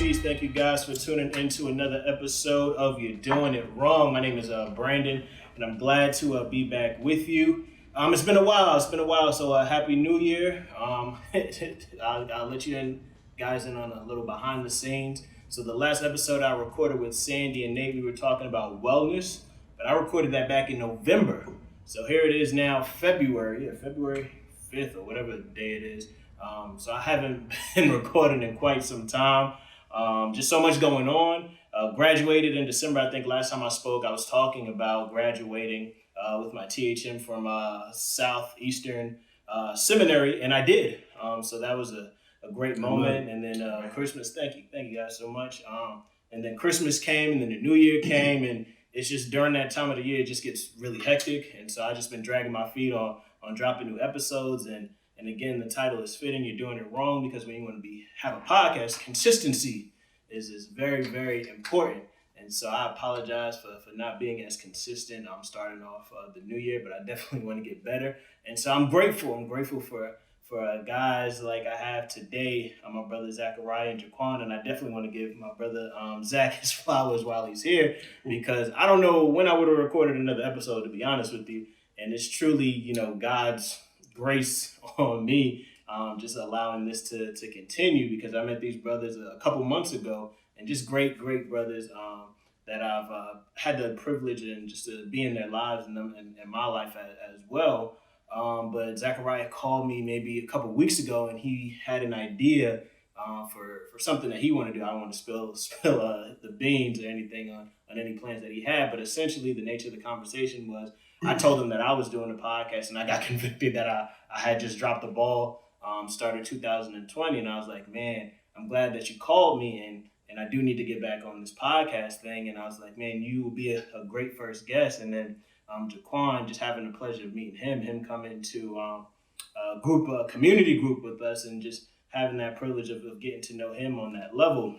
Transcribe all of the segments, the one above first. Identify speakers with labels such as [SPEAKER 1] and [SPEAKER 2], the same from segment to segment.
[SPEAKER 1] Apologies. Thank you guys for tuning into another episode of You're Doing It Wrong. My name is Brandon, and I'm glad to be back with you. It's been a while. So Happy New Year. I'll let you guys in on a little behind the scenes. So the last episode I recorded with Sandy and Nate, we were talking about wellness, but I recorded that back in November. So here it is now, February 5th or whatever day it is. So I haven't been recording in quite some time. Just so much going on. Graduated in December. I think last time I spoke, I was talking about graduating with my THM from Southeastern Seminary, and I did. So that was a great moment. And then Christmas, thank you guys so much. And then Christmas came, and then the New Year came, and it's just during that time of the year, it just gets really hectic. And so I just been dragging my feet on dropping new episodes. And again, the title is fitting. You're doing it wrong, because when you want to have a podcast, consistency is very, very important. And so I apologize for not being as consistent. I'm starting off the new year, but I definitely want to get better. And so I'm grateful. I'm grateful for guys like I have today. My brother Zechariah and Jaquane, and I definitely want to give my brother Zach his flowers while he's here, because I don't know when I would have recorded another episode, to be honest with you. And it's truly, God's grace on me, just allowing this to continue, because I met these brothers a couple months ago, and just great brothers that I've had the privilege and just to be in their lives and my life as well. But Zechariah called me maybe a couple weeks ago, and he had an idea for something that he wanted to do. I don't want to spill the beans or anything on any plans that he had, but essentially the nature of the conversation was, I told him that I was doing a podcast, and I got convicted that I had just dropped the ball, started 2020, and I was like, man, I'm glad that you called me, and I do need to get back on this podcast thing. And I was like, man, you will be a great first guest. And then Jaquane, just having the pleasure of meeting him coming to a community group with us, and just having that privilege of getting to know him on that level.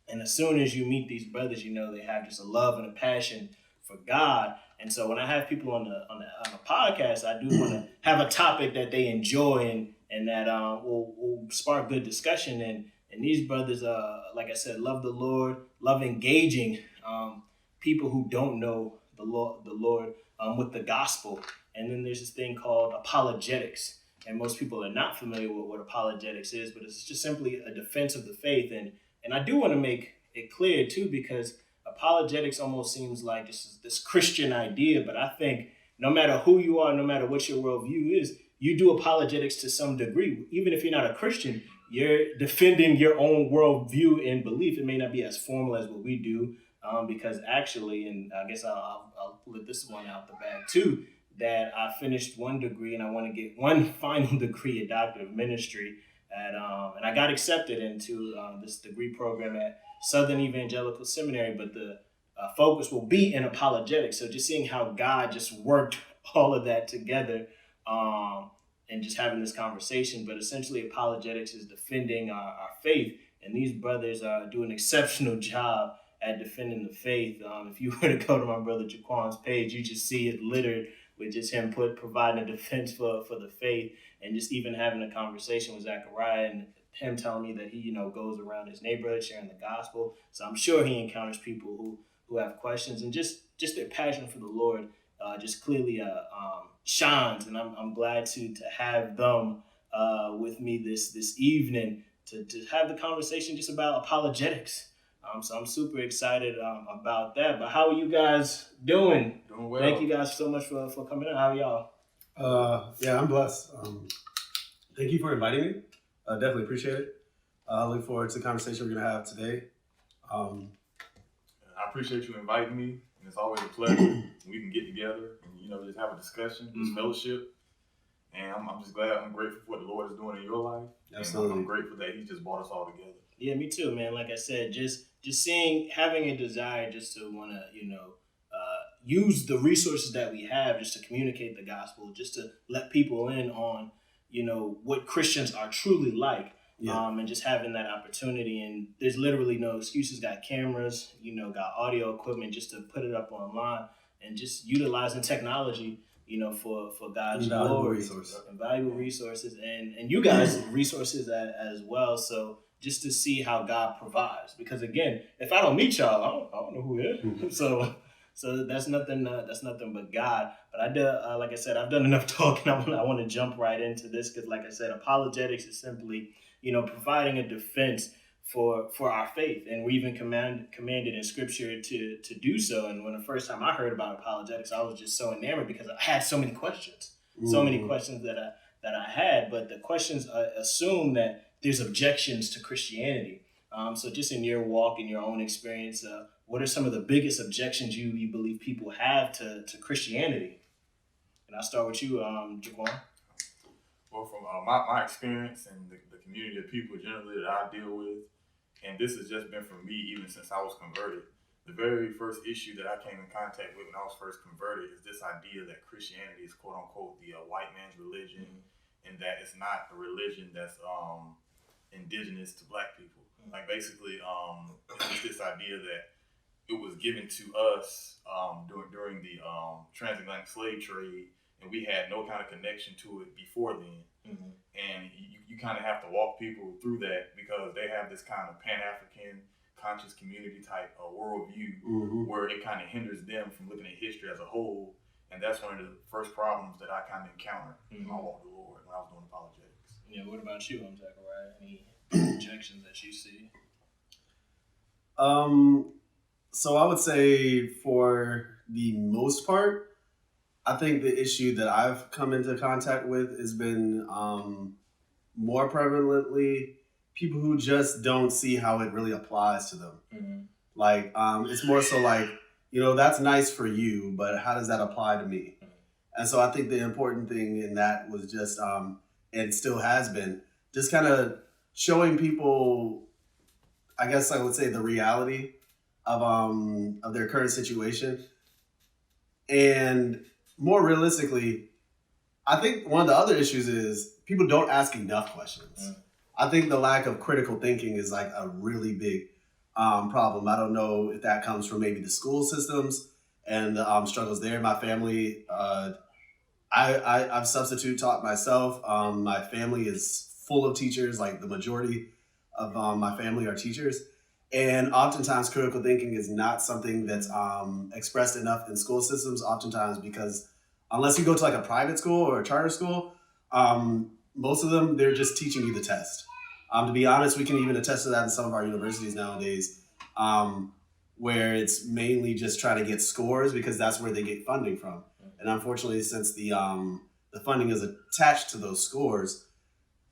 [SPEAKER 1] And as soon as you meet these brothers, they have just a love and a passion for God. And so when I have people on a podcast, I do want to have a topic that they enjoy and that will spark good discussion. And these brothers, like I said, love the Lord, love engaging people who don't know the Lord with the gospel. And then there's this thing called apologetics. And most people are not familiar with what apologetics is, but it's just simply a defense of the faith. And I do want to make it clear, too, because apologetics almost seems like this Christian idea, but I think no matter who you are, no matter what your worldview is, you do apologetics to some degree. Even if you're not a Christian, you're defending your own worldview and belief. It may not be as formal as what we do, because actually, and I guess I'll let this one out the bag too, that I finished one degree and I want to get one final degree, a doctor of ministry, and I got accepted into this degree program at Southern Evangelical Seminary, but the focus will be in apologetics. So just seeing how God just worked all of that together, and just having this conversation. But essentially, apologetics is defending our faith, and these brothers do an exceptional job at defending the faith. If you were to go to my brother Jaquane's page, you just see it littered with just him providing a defense for the faith, and just even having a conversation with Zechariah and him telling me that he, goes around his neighborhood sharing the gospel. So I'm sure he encounters people who have questions, and just their passion for the Lord just clearly shines. And I'm glad to have them with me this evening to have the conversation just about apologetics. So I'm super excited about that. But how are you guys doing?
[SPEAKER 2] Doing well.
[SPEAKER 1] Thank you guys so much for coming in. How are y'all?
[SPEAKER 3] Yeah, I'm blessed. Thank you for inviting me. Definitely appreciate it. I look forward to the conversation we're going to have today.
[SPEAKER 2] I appreciate you inviting me, and it's always a pleasure. We can get together and, just have a discussion, just fellowship. And I'm just glad, I'm grateful for what the Lord is doing in your life.
[SPEAKER 3] Absolutely.
[SPEAKER 2] And I'm grateful that He just brought us all together.
[SPEAKER 1] Yeah, me too, man. Like I said, just having a desire just to want to, use the resources that we have just to communicate the gospel, just to let people in on, what Christians are truly like.
[SPEAKER 3] Yeah.
[SPEAKER 1] And just having that opportunity. And there's literally no excuses. Got cameras, got audio equipment just to put it up online, and just utilizing technology, for God's glory.
[SPEAKER 3] Resource.
[SPEAKER 1] Valuable resources, and you guys resources as well. So just to see how God provides. Because again, if I don't meet y'all, I don't know who it is. So that's nothing. That's nothing but God. But I did, like I said, I've done enough talking. I want to jump right into this because, like I said, apologetics is simply, providing a defense for our faith, and we even commanded in Scripture to do so. And when the first time I heard about apologetics, I was just so enamored because I had so many questions, that I had. But the questions assume that there's objections to Christianity. So just in your walk, in your own experience, what are some of the biggest objections you believe people have to Christianity? And I'll start with you, Jaquane.
[SPEAKER 2] Well, from my experience and the community of people generally that I deal with, and this has just been for me even since I was converted, the very first issue that I came in contact with when I was first converted is this idea that Christianity is quote unquote the white man's religion, and that it's not a religion that's indigenous to black people. Like basically, it's this idea that it was given to us during the transatlantic slave trade, and we had no kind of connection to it before then. And you kind of have to walk people through that because they have this kind of Pan-African conscious community type worldview where it kind of hinders them from looking at history as a whole. And that's one of the first problems that I kind of encountered in my walk with the Lord when I was doing apologetics.
[SPEAKER 1] Yeah, what about you, Zechariah? Any objections that you see?
[SPEAKER 3] So I would say for the most part, I think the issue that I've come into contact with has been more prevalently people who just don't see how it really applies to them. Like, it's more so like, that's nice for you, but how does that apply to me? And so I think the important thing in that was just, and still has been, just kind of showing people, I guess I would say, the reality of their current situation. And more realistically, I think one of the other issues is people don't ask enough questions. I think the lack of critical thinking is like a really big problem. I don't know if that comes from maybe the school systems and the struggles there. My family, I've substitute taught myself. My family is full of teachers. Like the majority of my family are teachers. And oftentimes critical thinking is not something that's expressed enough in school systems, oftentimes because unless you go to like a private school or a charter school, most of them, they're just teaching you the test. To be honest, we can even attest to that in some of our universities nowadays, where it's mainly just trying to get scores because that's where they get funding from. And unfortunately, since the funding is attached to those scores,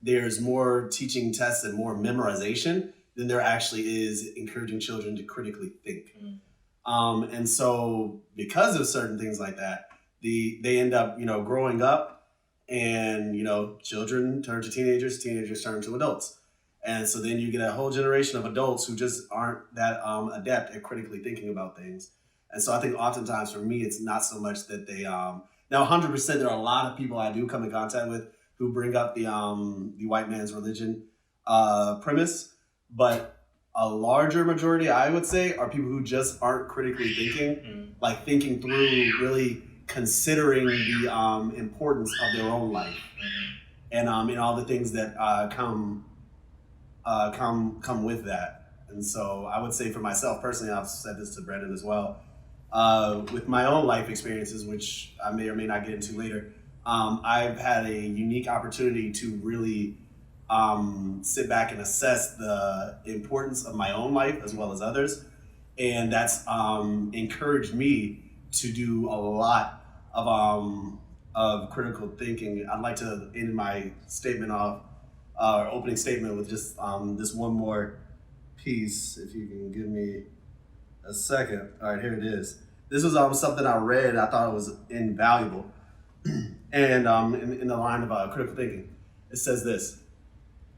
[SPEAKER 3] there's more teaching tests and more memorization than there actually is encouraging children to critically think. And so because of certain things like that, they end up, growing up and, children turn to teenagers, teenagers turn to adults. And so then you get a whole generation of adults who just aren't that adept at critically thinking about things. And so I think oftentimes for me, it's not so much that they, now 100% there are a lot of people I do come in contact with who bring up the white man's religion premise. But a larger majority, I would say, are people who just aren't critically thinking, like thinking through, really considering the importance of their own life, and all the things that come with that. And so I would say for myself personally, I've said this to Brendan as well, with my own life experiences, which I may or may not get into later, I've had a unique opportunity to really sit back and assess the importance of my own life as well as others. And that's encouraged me to do a lot of critical thinking. I'd like to end my statement off, opening statement with just this one more piece, if you can give me a second. All right, here it is. This was something I read and I thought it was invaluable. And in the line of critical thinking, it says this.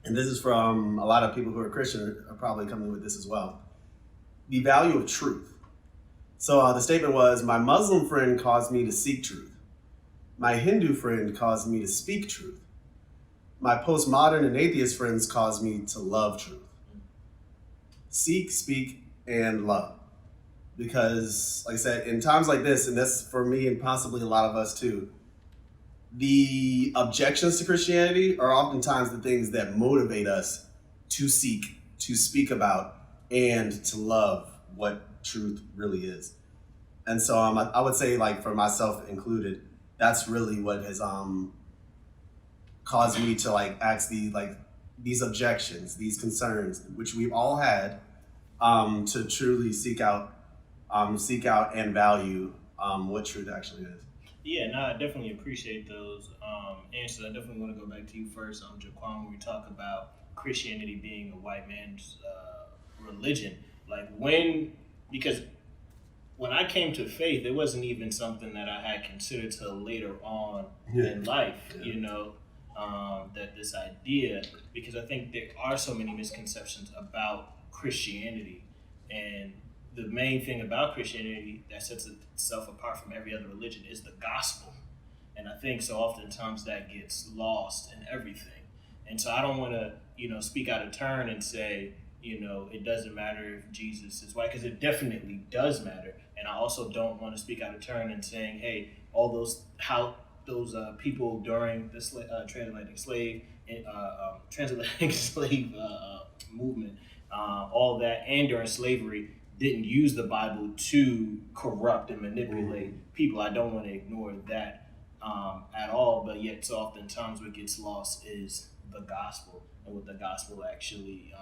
[SPEAKER 3] And this is from a lot of people who are Christian are probably coming with this as well. The value of truth. So the statement was, my Muslim friend caused me to seek truth. My Hindu friend caused me to speak truth. My postmodern and atheist friends caused me to love truth. Seek, speak, and love. Because, like I said, in times like this, and that's for me and possibly a lot of us too, the objections to Christianity are oftentimes the things that motivate us to seek to speak about and to love what truth really is. And so I would say, like, for myself included, that's really what has caused me to like ask these objections, these concerns, which we've all had, to truly seek out and value what truth actually is.
[SPEAKER 1] Yeah, no, I definitely appreciate those answers. I definitely want to go back to you first, Jaquane, where we talk about Christianity being a white man's religion. Like because when I came to faith, it wasn't even something that I had considered till later on in life, that this idea, because I think there are so many misconceptions about Christianity. And the main thing about Christianity that sets itself apart from every other religion is the gospel. And I think so oftentimes that gets lost in everything. And so I don't want to, speak out of turn and say, it doesn't matter if Jesus is white, because it definitely does matter. And I also don't want to speak out of turn and saying, hey, all those people during the transatlantic slave movement, all that, and during slavery, didn't use the Bible to corrupt and manipulate people. I don't want to ignore that at all, but yet so oftentimes what gets lost is the gospel and what the gospel actually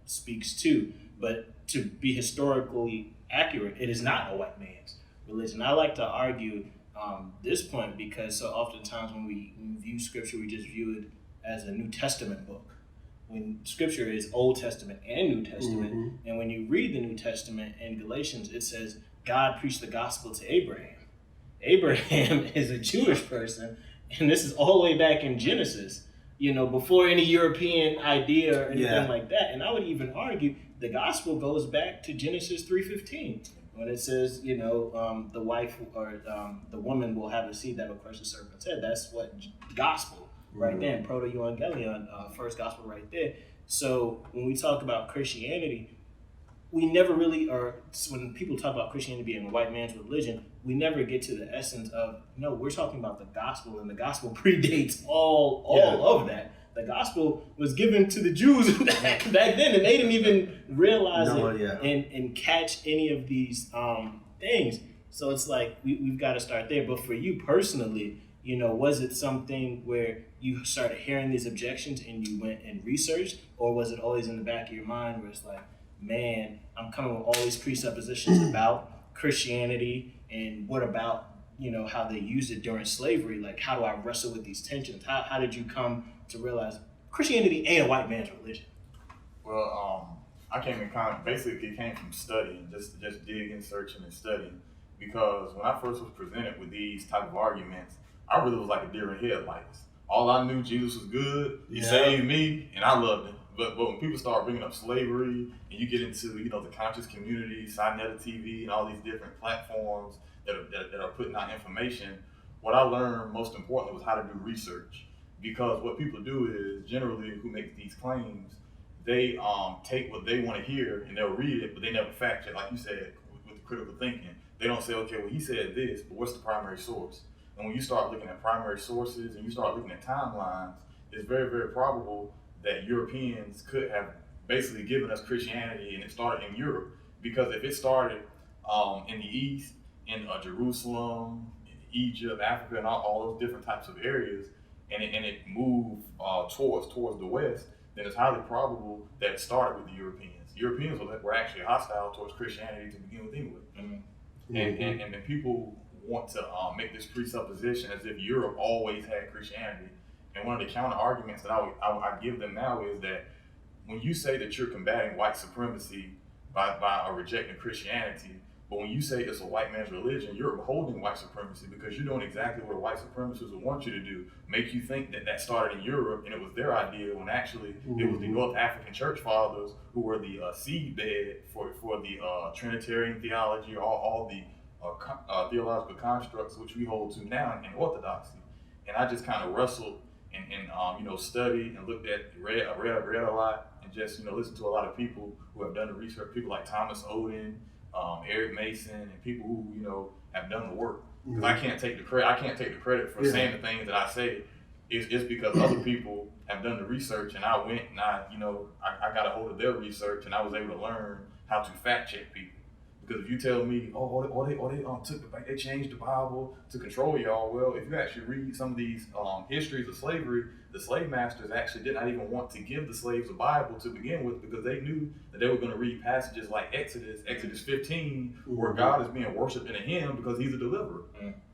[SPEAKER 1] speaks to. But to be historically accurate, it is not a white man's religion. I like to argue this point because so oftentimes when we view scripture, we just view it as a New Testament book. When scripture is Old Testament and New Testament, and when you read the New Testament in Galatians, it says God preached the gospel to Abraham. Abraham is a Jewish person, and this is all the way back in Genesis, before any European idea or anything like that. And I would even argue the gospel goes back to Genesis 3:15, when it says, the wife or the woman will have a seed that will crush the serpent's head. That's what gospel. Right there, proto-evangelion, first gospel right there. So when we talk about Christianity, we never really, or when people talk about Christianity being a white man's religion, we never get to the essence of, no, we're talking about the gospel, and the gospel predates all of that. The gospel was given to the Jews back then, and they didn't even realize and catch any of these things. So it's like we've got to start there. But for you personally, was it something where you started hearing these objections and you went and researched, or was it always in the back of your mind where it's like, man, I'm coming with all these presuppositions about Christianity, and what about, how they used it during slavery? Like, how do I wrestle with these tensions? How did you come to realize Christianity ain't a white man's religion?
[SPEAKER 2] Well, I came from studying, just digging, searching, and studying. Because when I first was presented with these type of arguments, I really was like a deer in headlights. All I knew, Jesus was good. He saved me, and I loved him. But when people start bringing up slavery, and you get into the conscious community, Sinetta TV, and all these different platforms that are putting out information, what I learned most importantly was how to do research. Because what people do is generally who make these claims, they take what they want to hear and they'll read it, but they never fact check, like you said, with the critical thinking. They don't say, okay, well, he said this, but what's the primary source? And when you start looking at primary sources and you start looking at timelines, it's very, very probable that Europeans could have basically given us Christianity, and it started in Europe. Because if it started in the East, in Jerusalem, in Egypt, Africa, and all those different types of areas, and it moved towards the West, then it's highly probable that it started with the Europeans. Europeans were actually hostile towards Christianity to begin with anyway. And then people want to make this presupposition as if Europe always had Christianity. And one of the counter arguments that I give them now is that when you say that you're combating white supremacy by rejecting Christianity, but when you say it's a white man's religion, you're upholding white supremacy because you're doing exactly what white supremacists would want you to do, make you think that started in Europe and it was their idea, when actually it was the North African church fathers who were the seedbed for the Trinitarian theology, all the theological constructs which we hold to now in Orthodoxy. And I just kind of wrestled and studied and read a lot, and just listened to a lot of people who have done the research, people like Thomas Oden, Eric Mason, and people who have done the work. Because I can't take the credit for saying the things that I say. It's because other people have done the research, and I went and I got a hold of their research, and I was able to learn how to fact check people. Because if you tell me, they changed the Bible to control y'all, well, if you actually read some of these histories of slavery, the slave masters actually did not even want to give the slaves a Bible to begin with, because they knew that they were going to read passages like Exodus 15, where God is being worshipped in a hymn because he's a deliverer.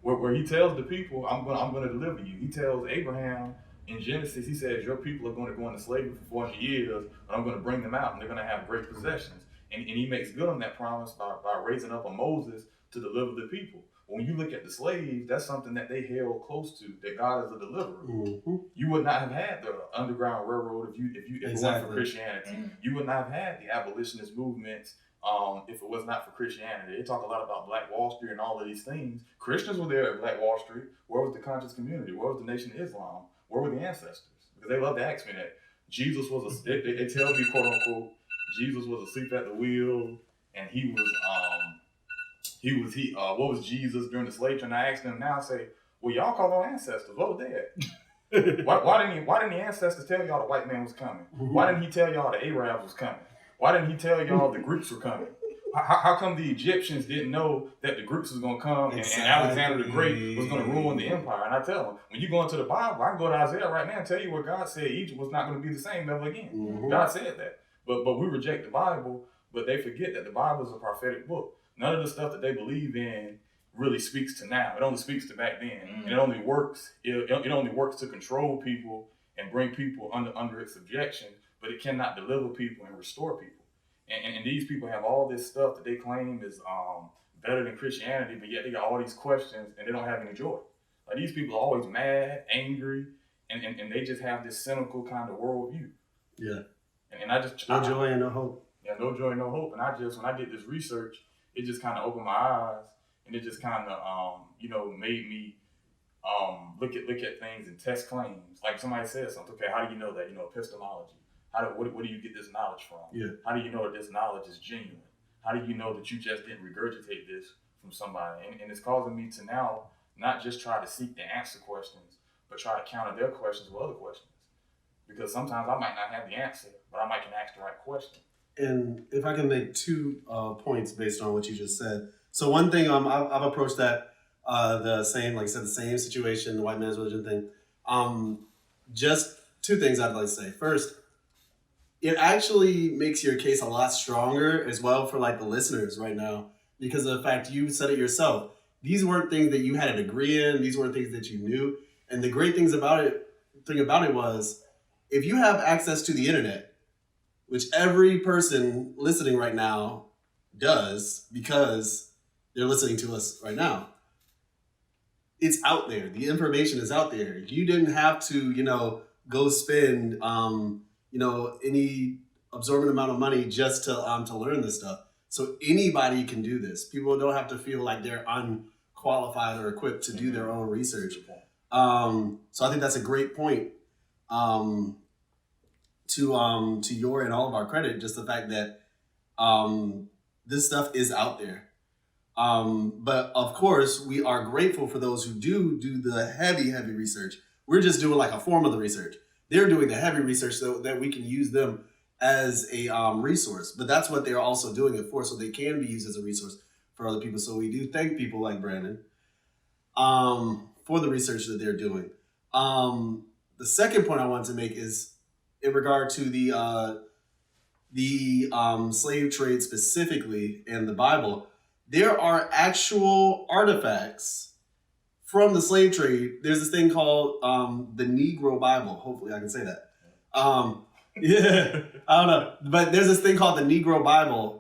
[SPEAKER 2] Where he tells the people, I'm going to deliver you. He tells Abraham in Genesis, he says, your people are going to go into slavery for 400 years, but I'm going to bring them out, and they're going to have great possessions. And he makes good on that promise by raising up a Moses to deliver the people. When you look at the slaves, that's something that they held close to, that God is a deliverer. You would not have had the Underground Railroad if it weren't for Christianity. You would not have had the abolitionist movements if it was not for Christianity. They talk a lot about Black Wall Street and all of these things. Christians were there at Black Wall Street. Where was the conscious community? Where was the Nation of Islam? Where were the ancestors? Because they love to ask me that. Jesus was they tell me, quote unquote, Jesus was asleep at the wheel, and what was Jesus during the slave trade? And I asked them now, I say, well, y'all call our ancestors. What was that? why didn't the ancestors tell y'all the white man was coming? Why didn't he tell y'all the Arabs was coming? Why didn't he tell y'all the Greeks were coming? How come the Egyptians didn't know that the Greeks was going to come and Alexander the Great was going to ruin the empire? And I tell them, when you go into the Bible, I can go to Isaiah right now and tell you where God said Egypt was not going to be the same ever again. God said that. But we reject the Bible, but they forget that the Bible is a prophetic book. None of the stuff that they believe in really speaks to now. It only speaks to back then. And it only works to control people and bring people under its subjection, but it cannot deliver people and restore people. And these people have all this stuff that they claim is better than Christianity, but yet they got all these questions and they don't have any joy. Like, these people are always mad, angry, and they just have this cynical kind of worldview.
[SPEAKER 3] Yeah.
[SPEAKER 2] And I just
[SPEAKER 3] no joy and no hope.
[SPEAKER 2] Yeah, no joy, no hope. And when I did this research, it just kind of opened my eyes, and it just kind of made me look at things and test claims. Like, somebody says something, okay, how do you know that? Epistemology. Where do you get this knowledge from? Yeah. How do you know that this knowledge is genuine? How do you know that you just didn't regurgitate this from somebody? And it's causing me to now not just try to seek to answer questions, but try to counter their questions with other questions. Because sometimes I might not have the answer, but I might can ask the right question.
[SPEAKER 3] And if I can make 2 points based on what you just said. So one thing, I've approached that the same situation, the white man's religion thing. Just 2 things I'd like to say. First, it actually makes your case a lot stronger as well for the listeners right now, because of the fact you said it yourself. These weren't things that you had a degree in. These weren't things that you knew. And the great thing about it was, if you have access to the internet, which every person listening right now does because they're listening to us right now, it's out there. The information is out there. You didn't have to, go spend, any absorbent amount of money just to learn this stuff. So anybody can do this. People don't have to feel like they're unqualified or equipped to do their own research. So I think that's a great point. To your and all of our credit, just the fact that this stuff is out there. But of course, we are grateful for those who do the heavy research. We're just doing a form of the research. They're doing the heavy research so that we can use them as a resource. But that's what they're also doing it for, so they can be used as a resource for other people. So we do thank people like Brandon for the research that they're doing. The second point I wanted to make is in regard to the slave trade specifically and the Bible. There are actual artifacts from the slave trade. There's this thing called the Negro Bible. Hopefully I can say that. Yeah, I don't know. But there's this thing called the Negro Bible,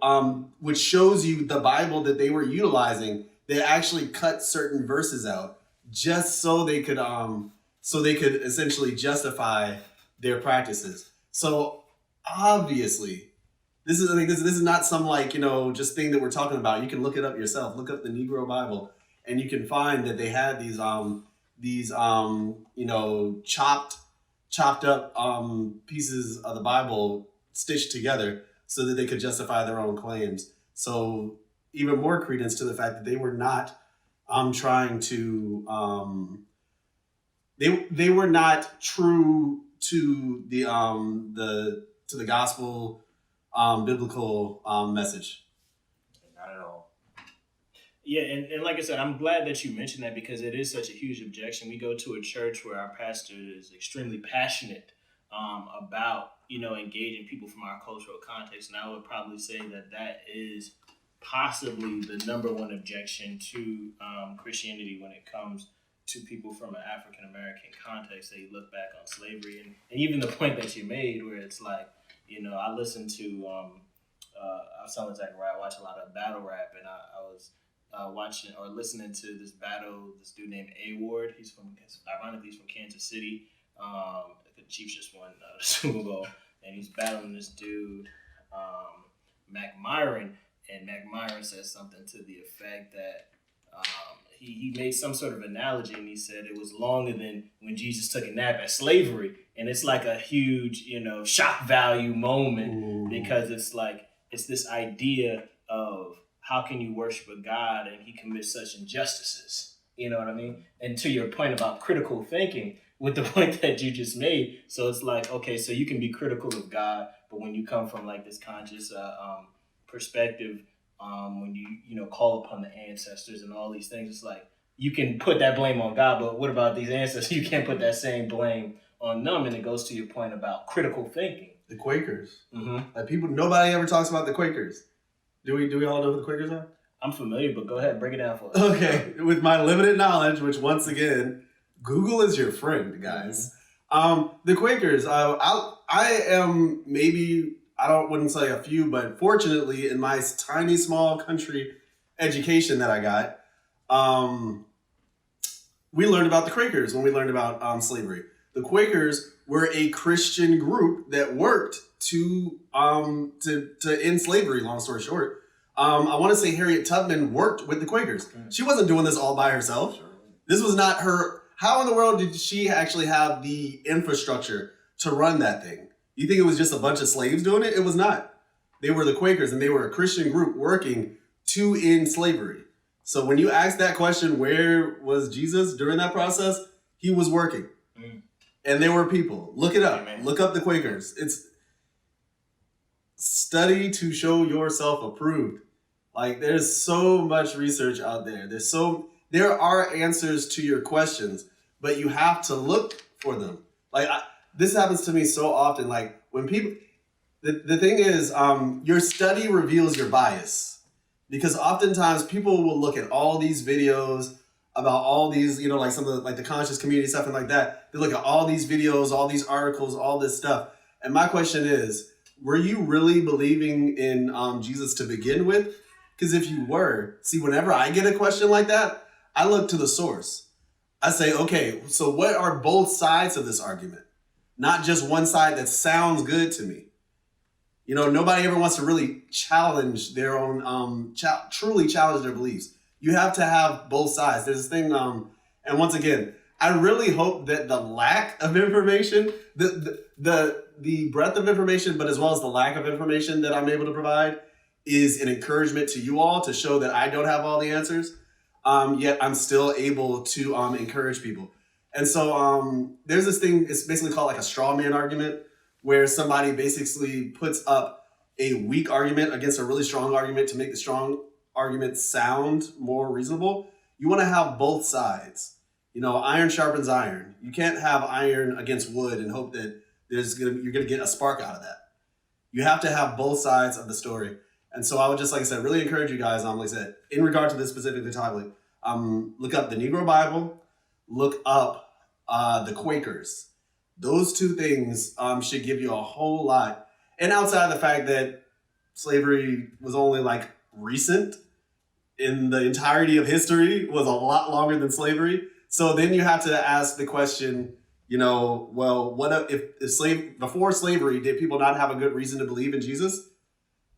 [SPEAKER 3] which shows you the Bible that they were utilizing. They actually cut certain verses out just so they could essentially justify their practices. So obviously, this is not some just thing that we're talking about. You can look it up yourself. Look up the Negro Bible, and you can find that they had these chopped up pieces of the Bible stitched together so that they could justify their own claims. So even more credence to the fact that they were not trying to they were not true to the gospel biblical message.
[SPEAKER 2] Not at all.
[SPEAKER 1] Yeah, and like I said, I'm glad that you mentioned that because it is such a huge objection. We go to a church where our pastor is extremely passionate about, engaging people from our cultural context. And I would probably say that is possibly the number one objection to Christianity when it comes to people from an African American context. They look back on slavery and even the point that you made where it's like, I listen to, I was telling Zechariah, I watch a lot of battle rap, and I was watching or listening to this dude named A Ward. Ironically, he's from Kansas City. The Chiefs just won the Super Bowl, and he's battling this dude, Mac Myron, and Mac Myron says something to the effect that he made some sort of analogy, and he said it was longer than when Jesus took a nap at slavery, and it's like a huge, shock value moment because it's this idea of how can you worship a God and he commits such injustices? You know what I mean? And to your point about critical thinking, with the point that you just made, so it's like, okay, so you can be critical of God, but when you come from like this conscious perspective, when you call upon the ancestors and all these things, it's like you can put that blame on God, but what about these ancestors? You can't put that same blame on them, and it goes to your point about critical thinking.
[SPEAKER 3] The Quakers,
[SPEAKER 1] Mm-hmm.
[SPEAKER 3] Nobody ever talks about the Quakers. Do we all know who the Quakers are?
[SPEAKER 1] I'm familiar, but go ahead, break it down for us.
[SPEAKER 3] Okay, with my limited knowledge, which once again, Google is your friend, guys. The Quakers, I am maybe, wouldn't say a few, but fortunately in my tiny small country education that I got, we learned about the Quakers when we learned about slavery. The Quakers were a Christian group that worked to end slavery, long story short. I want to say Harriet Tubman worked with the Quakers. She wasn't doing this all by herself. This was not her. How in the world did she actually have the infrastructure to run that thing? You think it was just a bunch of slaves doing it? It was not. They were the Quakers, and they were a Christian group working to end slavery. So when you ask that question, where was Jesus during that process? He was working. And there were people. Look it up. Amen. Look up the Quakers. It's study to show yourself approved. Like, there's so much research out there. There are answers to your questions, but you have to look for them. Like, this happens to me so often. Like, when people, the thing is, your study reveals your bias, because oftentimes people will look at all these videos about all these, like some of the conscious community stuff and like that. They look at all these videos, all these articles, all this stuff. And my question is, were you really believing in Jesus to begin with? Because if you were, see, whenever I get a question like that, I look to the source. I say, okay, so what are both sides of this argument? Not just one side that sounds good to me. Nobody ever wants to really challenge their own, truly challenge their beliefs. You have to have both sides. There's this thing, and once again, I really hope that the lack of information, the breadth of information, but as well as the lack of information that I'm able to provide is an encouragement to you all to show that I don't have all the answers, yet I'm still able to encourage people. And so there's this thing, it's basically called like a straw man argument, where somebody basically puts up a weak argument against a really strong argument to make the strong argument sound more reasonable. You want to have both sides. Iron sharpens iron. You can't have iron against wood and hope that you're going to get a spark out of that. You have to have both sides of the story. And so I would just, like I said, really encourage you guys, like I said, in regard to this specific topic, look up the Negro Bible, look up the Quakers. Those two things should give you a whole lot. And outside of the fact that slavery was only recent in the entirety of history, was a lot longer than slavery. So then you have to ask the question, well, what if before slavery, did people not have a good reason to believe in Jesus?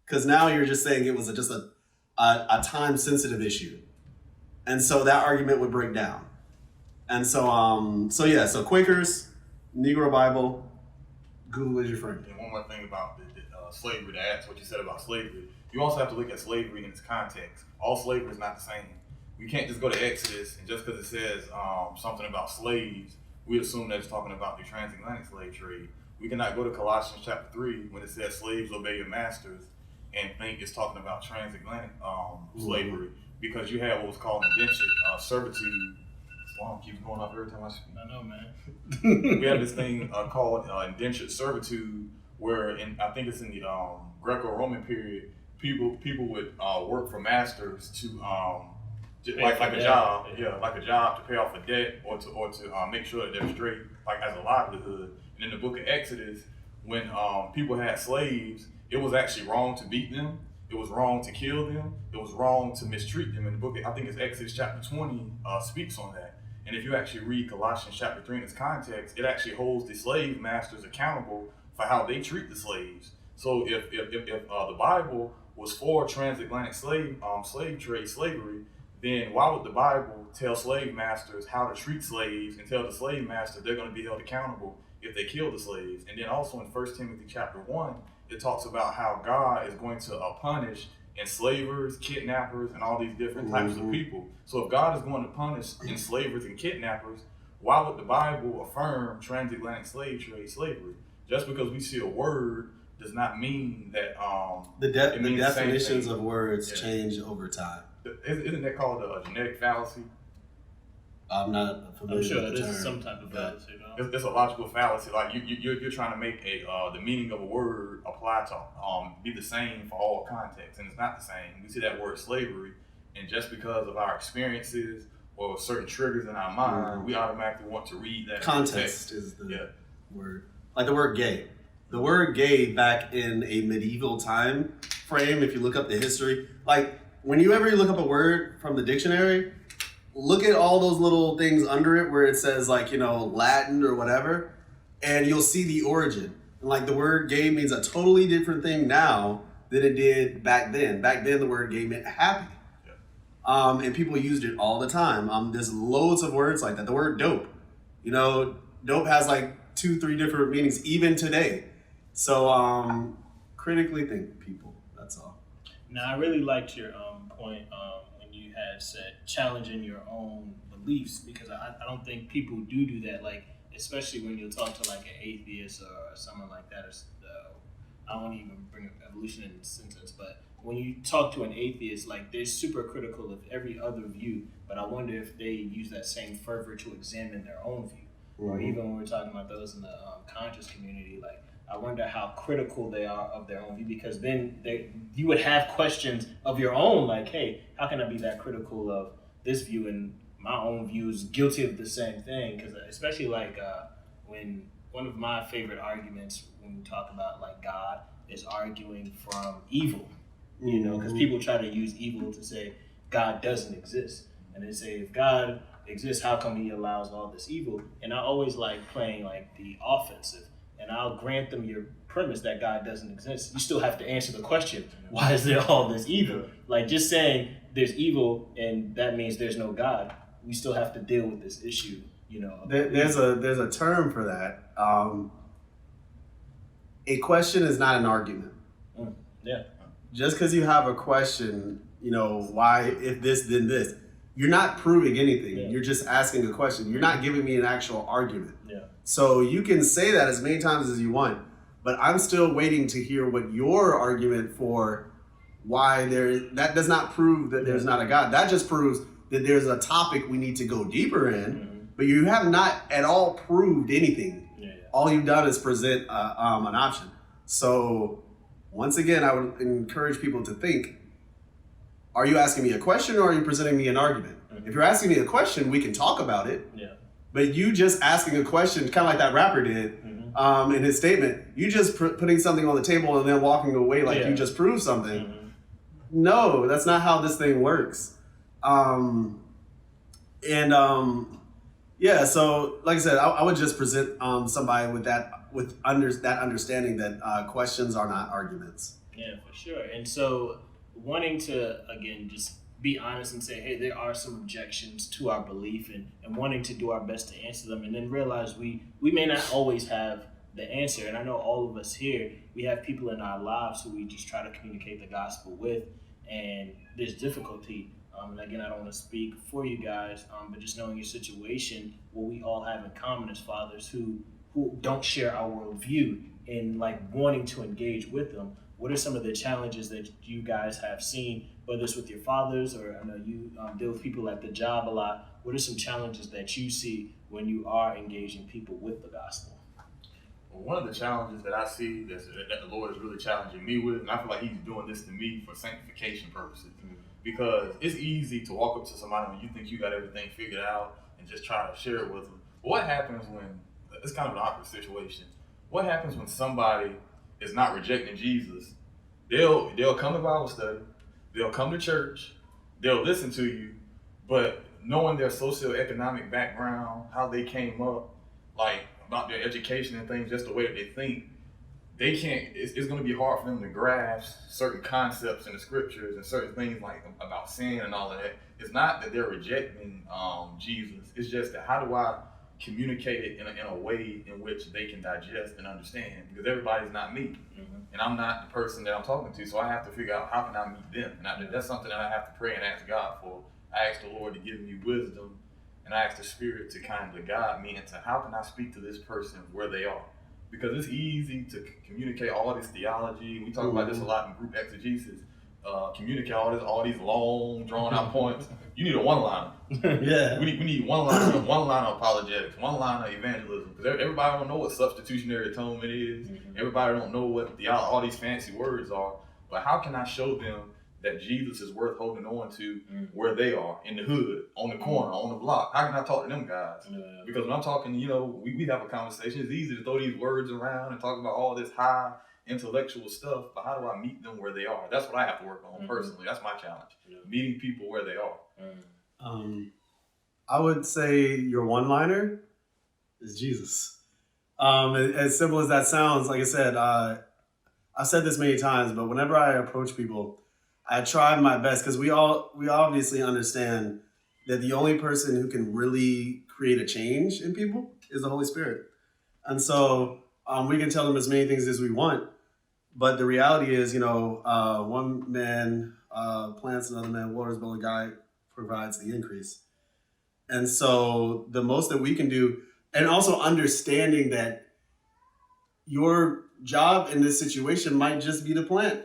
[SPEAKER 3] Because now you're just saying it was just a time-sensitive issue. And so that argument would break down. And so Quakers, Negro Bible, Google is your friend.
[SPEAKER 2] And one more thing about the slavery, to add to what you said about slavery, you also have to look at slavery in its context. All slavery is not the same. You can't just go to Exodus and just because it says something about slaves, we assume that it's talking about the transatlantic slave trade. We cannot go to Colossians chapter 3 when it says slaves obey your masters and think it's talking about transatlantic slavery, because you have what was called indentured servitude. Wow, keeps going up every time I speak.
[SPEAKER 1] I know, man.
[SPEAKER 2] We have this thing called indentured servitude, where I think it's in the Greco-Roman period, people would work for masters to like a job, like a job to pay off a debt or to make sure that they're straight, like as a livelihood. And in the book of Exodus, when people had slaves, it was actually wrong to beat them. It was wrong to kill them. It was wrong to mistreat them. In the book, I think it's Exodus chapter 20 speaks on that. And if you actually read Colossians chapter 3 in its context, it actually holds the slave masters accountable for how they treat the slaves. So if the Bible was for transatlantic slave trade, slavery, then why would the Bible tell slave masters how to treat slaves and tell the slave master they're going to be held accountable if they kill the slaves? And then also in 1 Timothy chapter 1, it talks about how God is going to punish enslavers, kidnappers, and all these different types of people. So if God is going to punish enslavers and kidnappers, why would the Bible affirm transatlantic slave trade, slavery? Just because we see a word does not mean that
[SPEAKER 3] the definitions of words change over time.
[SPEAKER 2] Isn't that called a genetic fallacy?
[SPEAKER 3] I'm not familiar
[SPEAKER 1] I'm sure
[SPEAKER 3] with the
[SPEAKER 1] this
[SPEAKER 3] term.
[SPEAKER 1] is some type of fallacy.
[SPEAKER 2] It's a logical fallacy. Like you're trying to make the meaning of a word apply to be the same for all contexts, and it's not the same. We see that word slavery, and just because of our experiences or certain triggers in our mind, we automatically want to read that.
[SPEAKER 3] Context is the word. Like the word gay. The word gay back in a medieval time frame, if you look up the history, like when you ever look up a word from the dictionary, look at all those little things under it where it says like, Latin or whatever, and you'll see the origin. And like the word gay means a totally different thing now than it did back then. Back then the word gay meant happy. And people used it all the time. There's loads of words like that. The word dope. Dope has like 2-3 different meanings even today. So critically think, people. That's all.
[SPEAKER 1] Now, I really liked your point when you had said challenging your own beliefs, because I don't think people do that. Like, especially when you talk to like an atheist or someone like that. I won't even bring up evolution in this sentence, but when you talk to an atheist, like they're super critical of every other view. But I wonder if they use that same fervor to examine their own view, or even when we're talking about those in the conscious community, like. I wonder how critical they are of their own view, because then you would have questions of your own, like, hey, how can I be that critical of this view and my own view is guilty of the same thing? Because especially like when one of my favorite arguments when we talk about like God is arguing from evil, because people try to use evil to say God doesn't exist. And they say, if God exists, how come he allows all this evil? And I always like playing like the offensive. And I'll grant them your premise that God doesn't exist. You still have to answer the question, why is there all this evil? Like just saying there's evil and that means there's no God. We still have to deal with this issue,
[SPEAKER 3] There's a term for that. A question is not an argument.
[SPEAKER 1] Yeah.
[SPEAKER 3] Just because you have a question, why, if this, then this, you're not proving anything. Yeah. You're just asking a question. You're not giving me an actual argument.
[SPEAKER 1] Yeah.
[SPEAKER 3] So you can say that as many times as you want, but I'm still waiting to hear what your argument for why that does not prove that there's not a God. That just proves that there's a topic we need to go deeper in, but you have not at all proved anything. Yeah. All you've done is present an option. So once again, I would encourage people to think, are you asking me a question or are you presenting me an argument? If you're asking me a question, we can talk about it. Yeah. But you just asking a question, kind of like that rapper did in his statement, you just putting something on the table and then walking away like you just proved something. No, that's not how this thing works. So like I said, I would just present somebody with that understanding that questions are not arguments.
[SPEAKER 1] Yeah, for sure. And so wanting to, again, just be honest and say, hey, there are some objections to our belief, and wanting to do our best to answer them, and then realize we may not always have the answer. And I know all of us here, we have people in our lives who we just try to communicate the gospel with, and there's difficulty. And again, I don't want to speak for you guys, but just knowing your situation, what we all have in common as fathers who don't share our worldview and like wanting to engage with them. What are some of the challenges that you guys have seen, whether it's with your fathers or I know you deal with people at the job a lot? What are some challenges that you see when you are engaging people with the gospel?
[SPEAKER 2] Well, one of the challenges that I see that the Lord is really challenging me with, and I feel like He's doing this to me for sanctification purposes, because it's easy to walk up to somebody when you think you got everything figured out and just try to share it with them. But what happens when it's kind of an awkward situation? What happens when somebody is not rejecting Jesus? They'll come to Bible study, they'll come to church, they'll listen to you, but knowing their socioeconomic background, how they came up, like about their education and things, just the way that they think, they can't. It's going to be hard for them to grasp certain concepts in the scriptures and certain things like about sin and all of that. It's not that they're rejecting Jesus. It's just that how do I communicate it in a way in which they can digest and understand? Because everybody's not me, and I'm not the person that I'm talking to. So I have to figure out how can I meet them. And that's something that I have to pray and ask God for. I ask the Lord to give me wisdom, and I ask the Spirit to kind of guide me into how can I speak to this person where they are. Because it's easy to communicate all this theology. We talk about this a lot in group exegesis. Communicate all these long, drawn-out points. You need a one-liner.
[SPEAKER 3] Yeah.
[SPEAKER 2] We need one line of apologetics, one line of evangelism. Because everybody don't know what substitutionary atonement is. Everybody don't know what all these fancy words are. But how can I show them that Jesus is worth holding on to where they are, in the hood, on the corner, on the block? How can I talk to them guys? Because when I'm talking, we have a conversation. It's easy to throw these words around and talk about all this high intellectual stuff, but how do I meet them where they are? That's what I have to work on personally. That's my challenge, meeting people where they are.
[SPEAKER 3] I would say your one-liner is Jesus. As simple as that sounds, like I said, I've said this many times, but whenever I approach people, I try my best because we obviously understand that the only person who can really create a change in people is the Holy Spirit. And so we can tell them as many things as we want, but the reality is, one man plants, another man waters, but the guy provides the increase. And so the most that we can do, and also understanding that your job in this situation might just be to plant.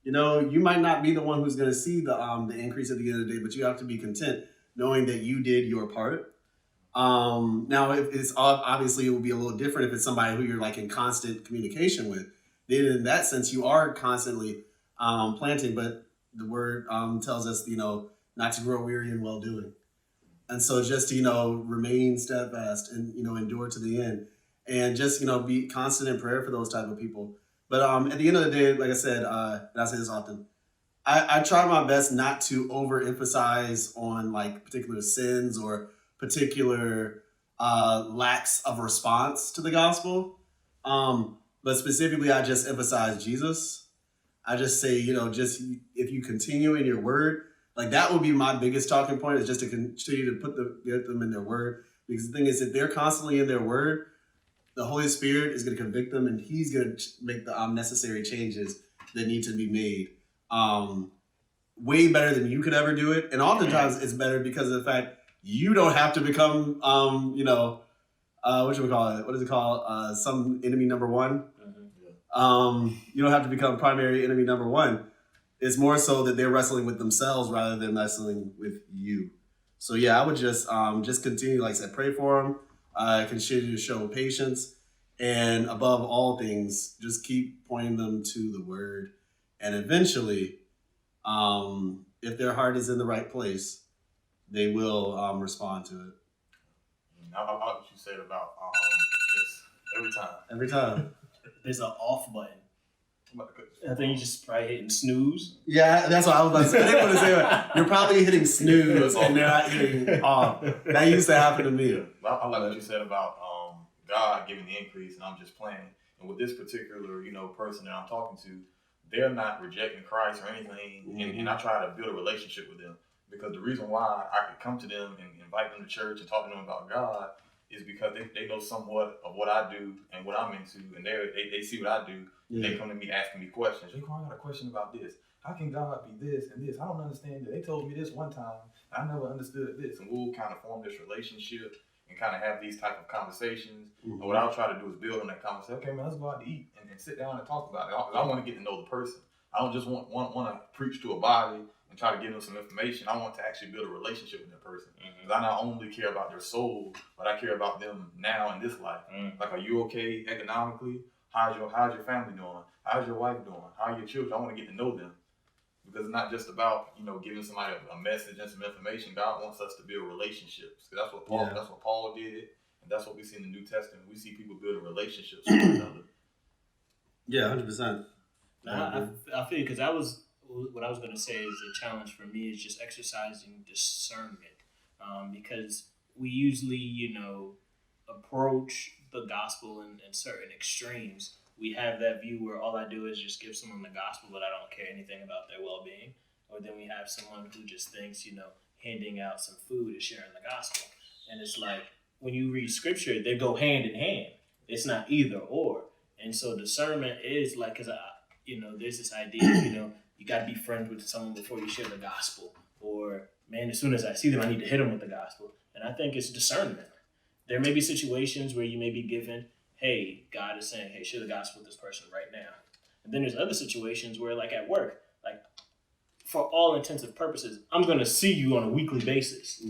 [SPEAKER 3] You might not be the one who's going to see the increase at the end of the day, but you have to be content knowing that you did your part. Now, if it's obviously it will be a little different if it's somebody who you're like in constant communication with. Then in that sense, you are constantly planting, but the word tells us, not to grow weary in well doing. And so just to, remain steadfast and, endure to the end and just, be constant in prayer for those type of people. But at the end of the day, like I said, and I say this often, I try my best not to overemphasize on like particular sins or particular lacks of response to the gospel. But specifically, I just emphasize Jesus. I just say, just if you continue in your word, like that would be my biggest talking point, is just to continue to get them in their word. Because the thing is, if they're constantly in their word, the Holy Spirit is going to convict them, and He's going to make the necessary changes that need to be made. Way better than you could ever do it, and oftentimes it's better because of the fact you don't have to become, what should we call it? What is it called? Some enemy number one. You don't have to become primary enemy number one. It's more so that they're wrestling with themselves rather than wrestling with you. So yeah, I would just continue, like I said, pray for them. Continue to show patience, and above all things, just keep pointing them to the word. And eventually, if their heart is in the right place, they will respond to it.
[SPEAKER 2] I like what you said about just
[SPEAKER 3] Every time.
[SPEAKER 1] There's an off button. I think you just probably hitting snooze.
[SPEAKER 3] Yeah, that's what I was about to say. I didn't want to say that. You're probably hitting snooze and they're not hitting off. That used to happen to me.
[SPEAKER 2] I like what you said about God giving the increase, and I'm just planning. And with this particular, person that I'm talking to, they're not rejecting Christ or anything, and I try to build a relationship with them, because the reason why I could come to them and invite them to church and talk to them about God is because they know somewhat of what I do and what I'm into, and they see what I do, and they come to me asking me questions. I got a question about this. How can God be this and this? I don't understand it. They told me this one time. I never understood this. And we'll kind of form this relationship and kind of have these type of conversations. And what I'll try to do is build on that conversation. Okay, man, let's go out to eat and sit down and talk about it. I want to get to know the person. I don't just want to preach to a body and try to give them some information. I want to actually build a relationship with that person. Because I not only care about their soul, but I care about them now in this life. Like, are you okay economically? How's your family doing? How's your wife doing? How are your children? I want to get to know them. Because it's not just about, giving somebody a message and some information. God wants us to build relationships. That's what Paul did, and that's what we see in the New Testament. We see people building relationships with one another.
[SPEAKER 3] Yeah, 100%.
[SPEAKER 1] I feel, because what I was going to say is a challenge for me is just exercising discernment, because we usually, approach the gospel in certain extremes. We have that view where all I do is just give someone the gospel, but I don't care anything about their well-being. Or then we have someone who just thinks, handing out some food is sharing the gospel. And it's like, when you read scripture, they go hand in hand. It's not either or. And so discernment is like, because, there's this idea, you got to be friends with someone before you share the gospel. Or, man, as soon as I see them, I need to hit them with the gospel. And I think it's discernment. There may be situations where you may be given, hey, God is saying, hey, share the gospel with this person right now. And then there's other situations where, like at work, like for all intensive purposes, I'm going to see you on a weekly basis,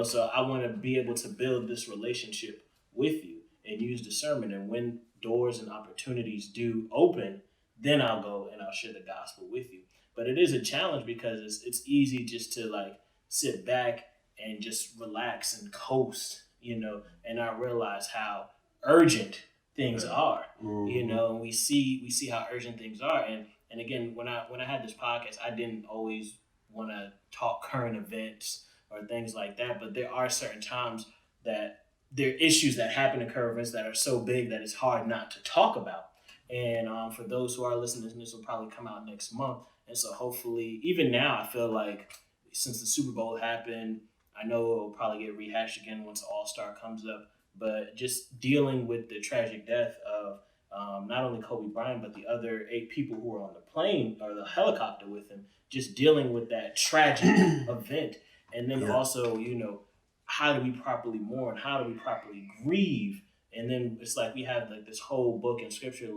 [SPEAKER 1] so I want to be able to build this relationship with you and use discernment. And when doors and opportunities do open, then I'll go and I'll share the gospel with you. But it is a challenge because it's easy just to like sit back and just relax and coast, and not realize how urgent things are, and we see how urgent things are. And again, when I had this podcast, I didn't always want to talk current events or things like that, but there are certain times that there are issues that happen in current events that are so big that it's hard not to talk about. And for those who are listening, this will probably come out next month. And so hopefully, even now, I feel like since the Super Bowl happened, I know it'll probably get rehashed again once All-Star comes up. But just dealing with the tragic death of not only Kobe Bryant, but the other 8 people who were on the plane or the helicopter with him, just dealing with that tragic event. And then also, how do we properly mourn? How do we properly grieve? And then it's like we have like this whole book in scripture,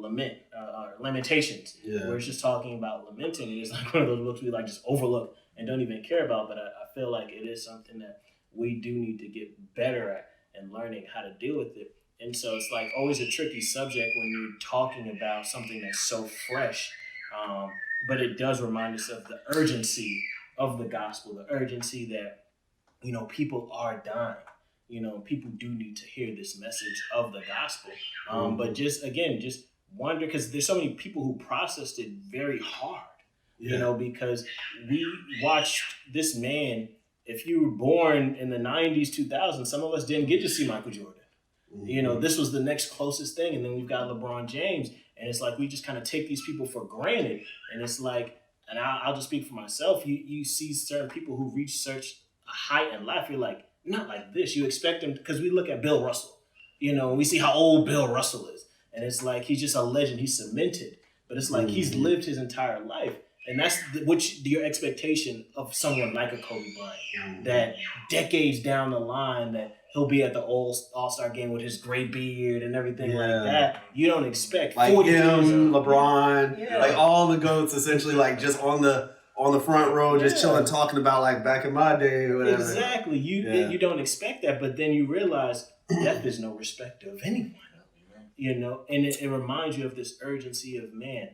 [SPEAKER 1] Lamentations, where it's just talking about lamenting. And it's like one of those books we like just overlook and don't even care about. But I feel like it is something that we do need to get better at and learning how to deal with it. And so it's like always a tricky subject when you're talking about something that's so fresh. But it does remind us of the urgency of the gospel, the urgency that, people are dying. People do need to hear this message of the gospel. But just wonder, because there's so many people who processed it very hard, because we watched this man. If you were born in the 90s, 2000s, some of us didn't get to see Michael Jordan. This was the next closest thing. And then we've got LeBron James. And it's like we just kind of take these people for granted. And it's like, and I'll just speak for myself, you see certain people who reach such a height in life, you're like, not like this. You expect them, because we look at Bill Russell, and we see how old Bill Russell is. And it's like, he's just a legend. He's cemented. But it's like he's lived his entire life. And that's your expectation of someone like a Kobe Bryant, that decades down the line that he'll be at the All-Star game with his gray beard and everything like that. You don't expect
[SPEAKER 3] like
[SPEAKER 1] 40
[SPEAKER 3] him, LeBron, like all the GOATs essentially like just on the front row, just chilling, talking about like back in my day or whatever.
[SPEAKER 1] Exactly. You don't expect that, but then you realize death is no respecter of anyone. And it reminds you of this urgency of, man,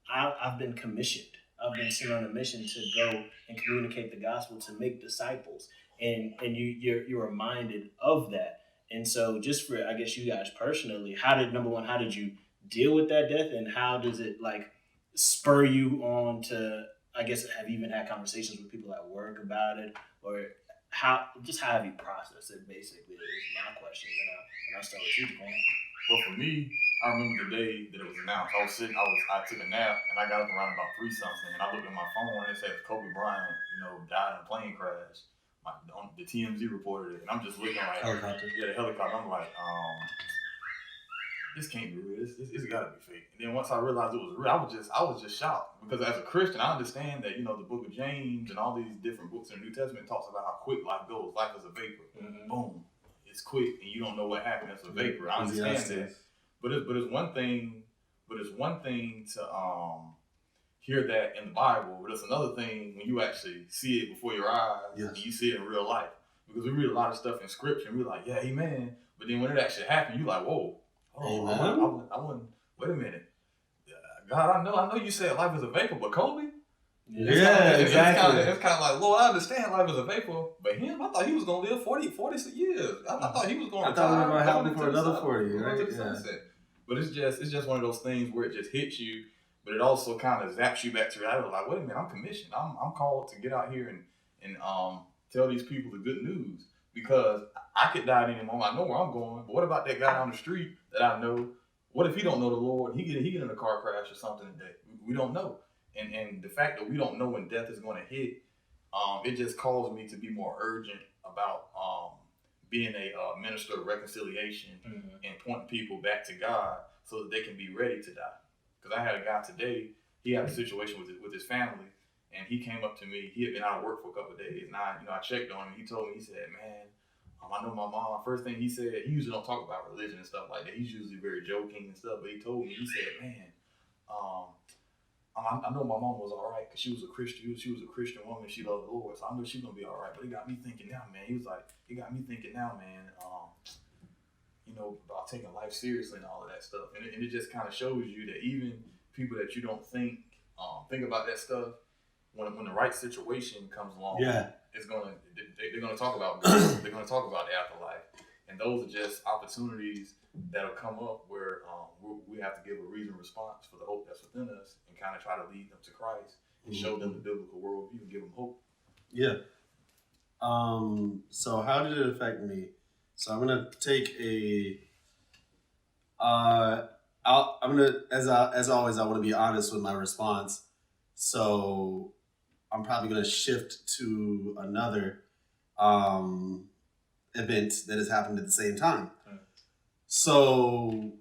[SPEAKER 1] I've been commissioned. I've been sent on a mission to go and communicate the gospel, to make disciples, and you're reminded of that. And so, just for, I guess, you guys personally, how did you deal with that death, and how does it like spur you on to, I guess, have you even had conversations with people at work about it, or how have you processed it? Basically, is my question. And I'll start with you, Jaquane.
[SPEAKER 2] Well, for me, I remember the day that it was announced. I took a nap, and I got up around about 3 something, and I looked at my phone and it said Kobe Bryant, died in a plane crash. the TMZ reported it, and I'm just looking like
[SPEAKER 3] Helicopter.
[SPEAKER 2] Yeah, the helicopter. I'm like, this can't be real. This got to be fake. And then once I realized it was real, I was just shocked, because as a Christian, I understand that, the Book of James and all these different books in the New Testament talks about how quick life goes. Life is a vapor. Mm-hmm. Boom, it's quick, and you don't know what happened. It's a vapor. I understand that, but it's one thing. But it's one thing to hear that in the Bible, but it's another thing when you actually see it before your eyes. Yes. And you see it in real life. Because we read a lot of stuff in Scripture, and we're like, yeah, amen. But then when it actually happened, you're like, whoa. Oh, I wouldn't. Wait a minute, God, I know you said life is a vapor, but Kobe.
[SPEAKER 3] Yeah, exactly.
[SPEAKER 2] It's kind of like, Lord, I understand life is a vapor, but him, I thought he was gonna live 40 years. I thought he was gonna.
[SPEAKER 3] I thought we were gonna have him for another 40, right?
[SPEAKER 2] Yeah. But it's just one of those things where it just hits you, but it also kind of zaps you back to reality. Like, wait a minute, I'm commissioned. I'm called to get out here and tell these people the good news, because I could die at any moment. I know where I'm going, but what about that guy down the street that I know? What if he don't know the Lord and he get in a car crash or something today? We don't know. And the fact that we don't know when death is going to hit, it just calls me to be more urgent about being a minister of reconciliation, mm-hmm. and pointing people back to God so that they can be ready to die. Because I had a guy today, he had a situation with his family, and he came up to me. He had been out of work for a couple of days, and I checked on him. He told me, he said, man, I know my mom. First thing he said, he usually don't talk about religion and stuff like that. He's usually very joking and stuff, but he told me, he said, man, I know my mom was all right, because she was a Christian. She was a Christian woman. She loved the Lord, so I know she's gonna be all right. But it got me thinking now, man. He was like, about taking life seriously and all of that stuff. And it just kind of shows you that even people that you don't think about that stuff, when the right situation comes along, they're gonna talk about God. They're gonna talk about the afterlife, and those are just opportunities that'll come up where we have to give a reasoned response for the hope that's within us, and kind of try to lead them to Christ and mm-hmm. show them the biblical worldview and give them hope. Yeah.
[SPEAKER 3] So how did it affect me? So I'm gonna take as always, I want to be honest with my response. So I'm probably gonna shift to another event that has happened at the same time. Okay. So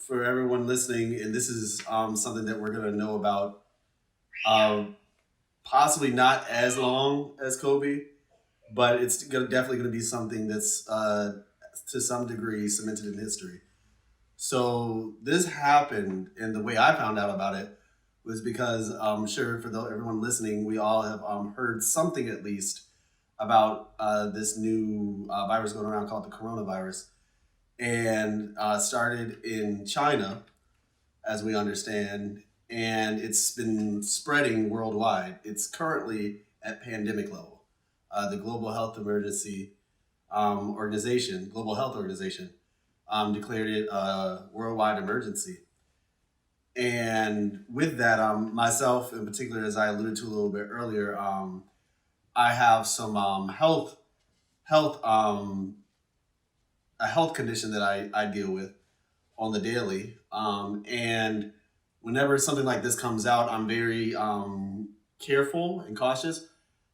[SPEAKER 3] for everyone listening, and this is something that we're gonna know about possibly not as long as Kobe, but it's definitely going to be something that's to some degree cemented in history. So this happened, and the way I found out about it was because I'm sure for everyone listening, we all have heard something at least about this new virus going around called the coronavirus, and started in China, as we understand, and it's been spreading worldwide. It's currently at pandemic level. The Global Health Organization, declared it a worldwide emergency. And with that, myself in particular, as I alluded to a little bit earlier, I have some a health condition that I deal with on the daily. And whenever something like this comes out, I'm very careful and cautious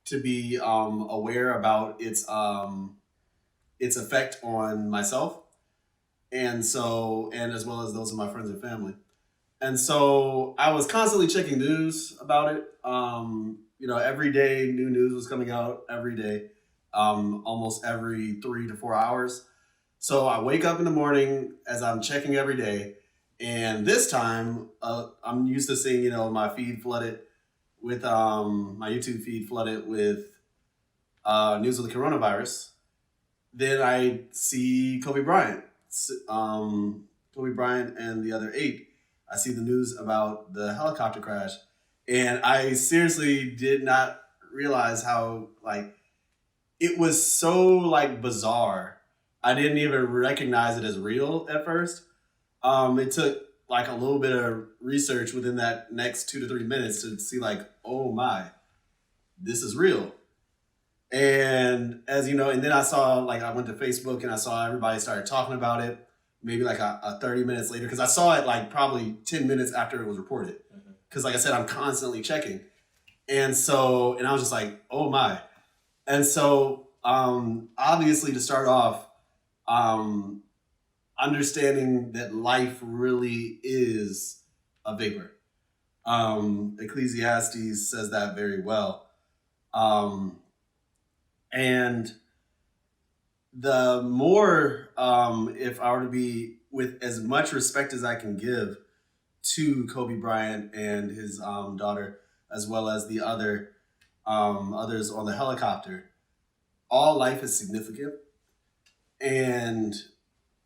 [SPEAKER 3] to be aware about its effect on myself, and as well as those of my friends and family. And so I was constantly checking news about it. Every day new news was coming out every day, almost every 3 to 4 hours. So I wake up in the morning as I'm checking every day, and this time I'm used to seeing my feed flooded with my YouTube feed flooded with news of the coronavirus. Then I see Kobe Bryant and the other 8. I see the news about the helicopter crash, and I seriously did not realize how it was so bizarre. I didn't even recognize it as real at first. It took a little bit of research within that next 2 to 3 minutes to see oh my, this is real. And as you know, and then I saw I went to Facebook and I saw everybody started talking about it, maybe a 30 minutes later, because I saw it probably 10 minutes after it was reported. Because I said, I'm constantly checking. And I was just oh my. And so obviously to start off, understanding that life really is a vapor. Ecclesiastes says that very well. And the more, if I were to be with as much respect as I can give to Kobe Bryant and his daughter, as well as the others on the helicopter, all life is significant. And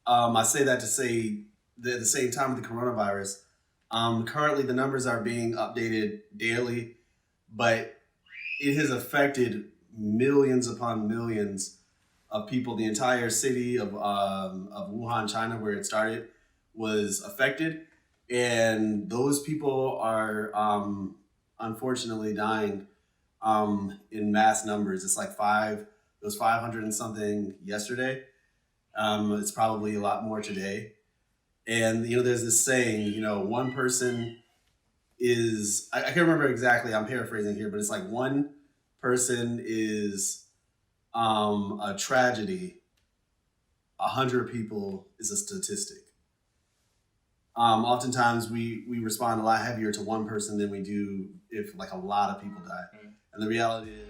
[SPEAKER 3] I say that to say that at the same time with the coronavirus, currently the numbers are being updated daily, but it has affected millions upon millions of people. The entire city of Wuhan, China, where it started, was affected. And those people are unfortunately dying in mass numbers. It's like it was 500 and something yesterday. It's probably a lot more today. And, there's this saying, one person is, I can't remember exactly, I'm paraphrasing here, but it's like one person is a tragedy, 100 people is a statistic. Oftentimes we respond a lot heavier to one person than we do if like a lot of people die. And the reality is,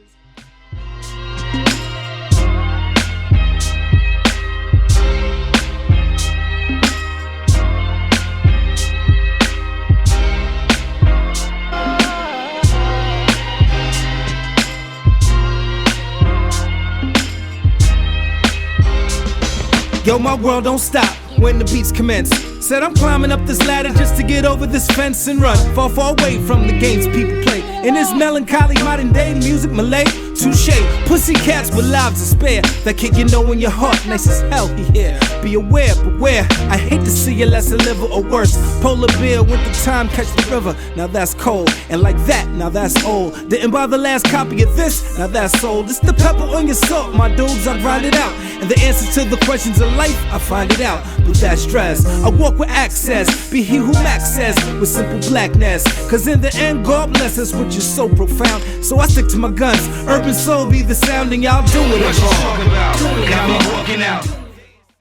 [SPEAKER 4] Yo, my world don't stop when the beats commence. Said I'm climbing up this ladder just to get over this fence and run far, far away from the games people play. In this melancholy modern day music Malay, touche. Pussycats with lives to spare that kick in your heart, nice as hell. Yeah, be aware, beware. I hate to see you less a liver or worse. Polar bear, winter time, catch the river. Now that's cold, and like that, now that's old. Didn't buy the last copy of this, now that's old. It's the pepper on your salt, my dudes, I grind it out. And the answer to the questions of life, I find it out. With that stress, I walk with access. Be he who Max says, with simple blackness. Cause in the end, God bless us, which is so profound. So I stick to my guns. Urban soul be the sound, and y'all do it.
[SPEAKER 5] What you talking about? Got me walking out.